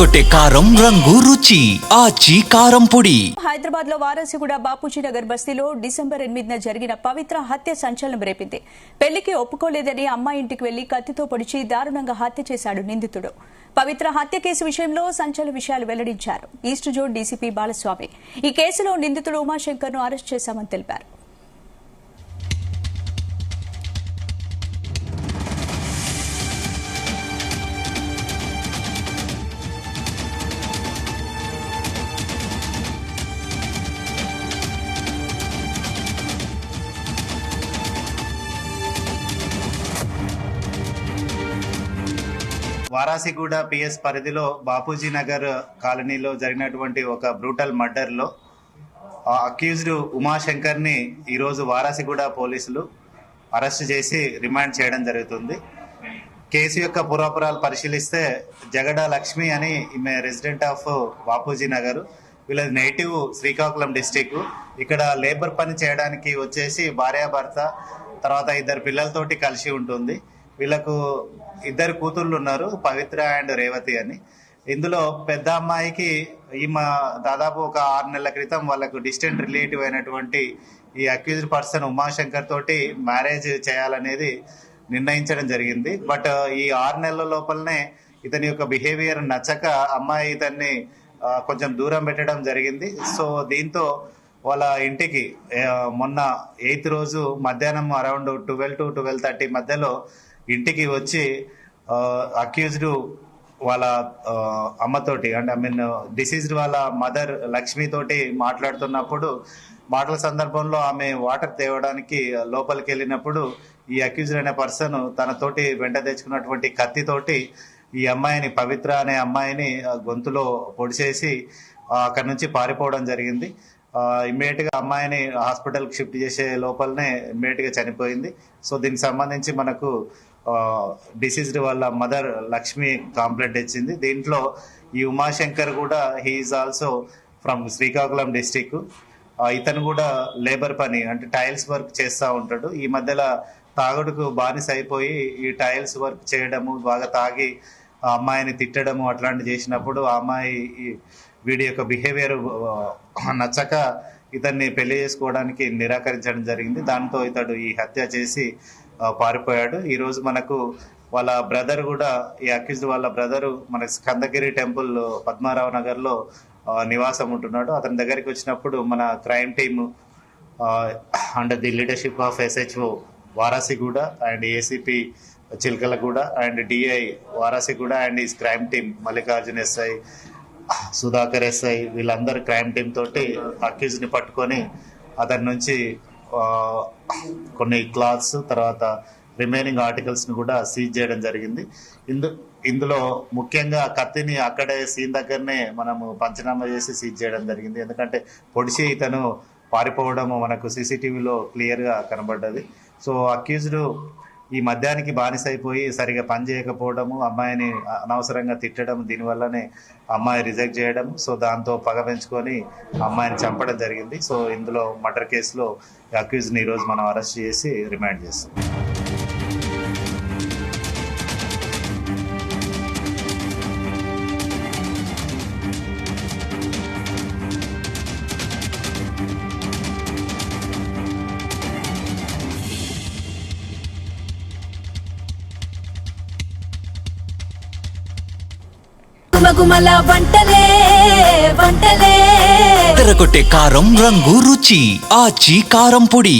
ఎర్రగొట్టే కారం రంగు రుచి ఆచి కారం పొడి. హైదరాబాద్ లో వారాసిగూడ బాపూజీ నగర్ బస్తీలో డిసెంబర్ 8న జరిగిన పవిత్ర హత్య సంచలనం రేపింది. పెళ్లికి ఒప్పుకోలేదని అమ్మాయి ఇంటికి వెళ్లి కత్తితో పొడిచి దారుణంగా హత్య చేశాడు నిందితుడు. పవిత్ర హత్య కేసు విషయంలో సంచలన విషయాలు వెల్లడించారు ఈస్ట్ జోన్ డీసీపీ బాలస్వామి. ఈ కేసులో నిందితుడు ఉమాశంకర్ ను అరెస్ట్ చేశామని తెలిపారు. వారాసిగూడ పిఎస్ పరిధిలో బాపూజీ నగర్ కాలనీలో జరిగినటువంటి ఒక బ్రూటల్ మర్డర్ లో అక్యూజ్డ్ ఉమాశంకర్ ని ఈరోజు వారాసిగూడ పోలీసులు అరెస్ట్ చేసి రిమాండ్ చేయడం జరుగుతుంది. కేసు యొక్క పూర్వపురాలు పరిశీలిస్తే జగడ లక్ష్మి అని ఈమె రెసిడెంట్ ఆఫ్ బాపూజీ నగర్, వీళ్ళది నేటివ్ శ్రీకాకుళం డిస్టిక్. ఇక్కడ లేబర్ పని చేయడానికి వచ్చేసి భార్యాభర్త తర్వాత ఇద్దరు పిల్లలతోటి కలిసి ఉంటుంది. వీళ్ళకు ఇద్దరు కూతుళ్ళు ఉన్నారు, పవిత్ర అండ్ రేవతి అని. ఇందులో పెద్ద అమ్మాయికి ఈమె దాదాపు ఒక 6 నెలల క్రితం వాళ్ళకు డిస్టెంట్ రిలేటివ్ అయినటువంటి ఈ అక్యూజ్డ్ పర్సన్ ఉమాశంకర్ తోటి మ్యారేజ్ చేయాలనేది నిర్ణయించడం జరిగింది. బట్ ఈ 6 నెలల లోపలనే ఇతని యొక్క బిహేవియర్ నచ్చక అమ్మాయి ఇతన్ని కొంచెం దూరం పెట్టడం జరిగింది. సో దీంతో వాళ్ళ ఇంటికి మొన్న 8th రోజు మధ్యాహ్నం అరౌండ్ 12 to 12:30 మధ్యలో ఇంటికి వచ్చి అక్యూజ్డ్ వాళ్ళ అమ్మతోటి అంటే డిసీజ్డ్ వాళ్ళ మదర్ లక్ష్మి తోటి మాట్లాడుతున్నప్పుడు మాటల సందర్భంలో ఆమె వాటర్ తేవడానికి లోపలికి వెళ్ళినప్పుడు ఈ అక్యూజ్డ్ అనే పర్సన్ తనతోటి వెంట తెచ్చుకున్నటువంటి కత్తితోటి ఈ అమ్మాయిని, పవిత్ర అనే అమ్మాయిని గొంతులో పొడిచేసి అక్కడి నుంచి పారిపోవడం జరిగింది. ఇమ్మీడియట్ గా అమ్మాయిని హాస్పిటల్ కి షిఫ్ట్ చేసే లోపలనే ఇమ్మీడియట్ గా చనిపోయింది. సో దీనికి సంబంధించి మనకు డిసీజ్డ్ వాళ్ళ మదర్ లక్ష్మి కంప్లైంట్ ఇచ్చింది. దీంట్లో ఈ ఉమాశంకర్ కూడా he's also from Srikakulam district. ఇతను కూడా లేబర్ పని అంటే టైల్స్ వర్క్ చేస్తూ ఉంటాడు. ఈ మధ్యలో తాగుడుకు బానిస అయిపోయి ఈ టైల్స్ వర్క్ చేయడము, బాగా తాగి ఆ అమ్మాయిని తిట్టడము అట్లాంటి చేసినప్పుడు ఆ అమ్మాయి వీడి యొక్క బిహేవియర్ నచ్చక ఇతన్ని పెళ్లి చేసుకోవడానికి నిరాకరించడం జరిగింది. దాంతో ఇతడు ఈ హత్య చేసి పారిపోయాడు. ఈ రోజు మనకు వాళ్ళ బ్రదర్ కూడా, ఈ అక్యూజ్డ్ వాళ్ళ బ్రదరు మన స్కందగిరి టెంపుల్ పద్మారావు నగర్ లో నివాసం ఉంటున్నాడు. అతని దగ్గరికి వచ్చినప్పుడు మన crime team under the leadership of SHO Warasiguda and ACP Chilkalguda and DI Warasiguda and ఈ crime team Mallikarjun SI, Sudhakar SI వీళ్ళందరూ క్రైమ్ టీమ్ తోటి అక్యూజ్ ని పట్టుకొని అతని నుంచి కొన్ని క్లాత్స్ తర్వాత రిమైనింగ్ ఆర్టికల్స్ ని కూడా సీజ్ చేయడం జరిగింది. ఇందులో ముఖ్యంగా కత్తిని అక్కడే సీన్ దగ్గరనే మనము పంచనామా చేసి సీజ్ చేయడం జరిగింది. ఎందుకంటే పొడిచి ఇతను పారిపోవడం మనకు CCTVలో క్లియర్ గా కనబడ్డది. సో అక్యూజ్డ్ ఈ మద్యానికి బానిస అయిపోయి సరిగా పని చేయకపోవడము, అమ్మాయిని అనవసరంగా తిట్టడం, దీనివల్లనే అమ్మాయి రిజెక్ట్ చేయడం. సో దాంతో పగ పెంచుకొని అమ్మాయిని చంపడం జరిగింది. సో ఇందులో మర్డర్ కేసులో అక్యూజ్ని ఈరోజు మనం అరెస్ట్ చేసి రిమాండ్ చేస్తాం. గుమగుమల వంటలే వంటలే ఎర్రగొట్టే కారం రంగు రుచి ఆచి కారం పొడి.